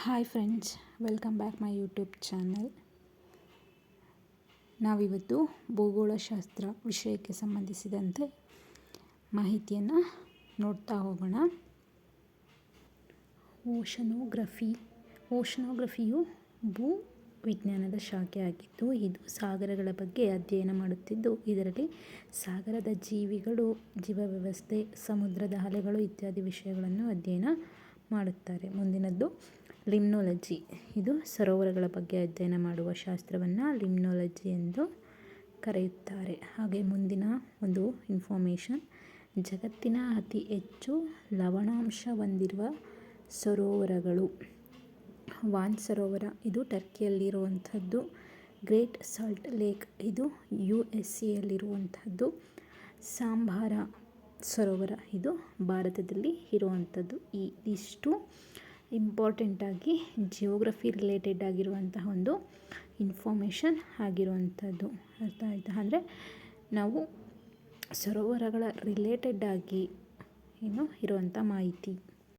Hi friends, welcome back my YouTube channel. ನಾವಿವತ್ತು ಭೂಗೋಳಶಾಸ್ತ್ರ ವಿಷಯಕ್ಕೆ ಸಂಬಂಧಿಸಿದಂತೆ ಮಾಹಿತಿಯನ್ನು ನೋಡ್ತಾ ಹೋಗೋಣ. ಓಷನೋಗ್ರಫಿಯು ಭೂ ವಿಜ್ಞಾನದ ಶಾಖೆಯಾಗಿದ್ದು, ಇದು ಸಾಗರಗಳ ಬಗ್ಗೆ ಅಧ್ಯಯನ ಮಾಡುತ್ತಿದ್ದು, ಇದರಲ್ಲಿ ಸಾಗರದ ಜೀವಿಗಳು, ಜೀವವ್ಯವಸ್ಥೆ, ಸಮುದ್ರದ ಅಲೆಗಳು ಇತ್ಯಾದಿ ವಿಷಯಗಳನ್ನು ಅಧ್ಯಯನ ಮಾಡುತ್ತಾರೆ. ಮುಂದಿನದ್ದು ಲಿಮ್ನೋಲಜಿ. ಇದು ಸರೋವರಗಳ ಬಗ್ಗೆ ಅಧ್ಯಯನ ಮಾಡುವ ಶಾಸ್ತ್ರವನ್ನು ಲಿಮ್ನೋಲಜಿ ಎಂದು ಕರೆಯುತ್ತಾರೆ. ಹಾಗೆ ಮುಂದಿನ ಒಂದು ಇನ್ಫಾರ್ಮೇಷನ್, ಜಗತ್ತಿನ ಅತಿ ಹೆಚ್ಚು ಲವಣಾಂಶ ಹೊಂದಿರುವ ಸರೋವರಗಳು. ವಾನ್ ಸರೋವರ ಇದು ಟರ್ಕಿಯಲ್ಲಿರುವಂಥದ್ದು. ಗ್ರೇಟ್ ಸಾಲ್ಟ್ ಲೇಕ್ ಇದು USA ಯಲ್ಲಿರುವಂಥದ್ದು. ಸಾಂಬಾರ ಸರೋವರ ಇದು ಭಾರತದಲ್ಲಿ ಇರುವಂಥದ್ದು. ಇದಿಷ್ಟು ಇಂಪಾರ್ಟೆಂಟಾಗಿ ಜಿಯೋಗ್ರಫಿ ರಿಲೇಟೆಡ್ ಆಗಿರುವಂತಹ ಒಂದು ಇನ್ಫಾರ್ಮೇಷನ್ ಆಗಿರುವಂಥದ್ದು. ಅರ್ಥ ಆಯಿತಾ? ಅಂದರೆ ನಾವು ಸರೋವರಗಳ ರಿಲೇಟೆಡ್ ಆಗಿ ಇರುವಂಥ ಮಾಹಿತಿ.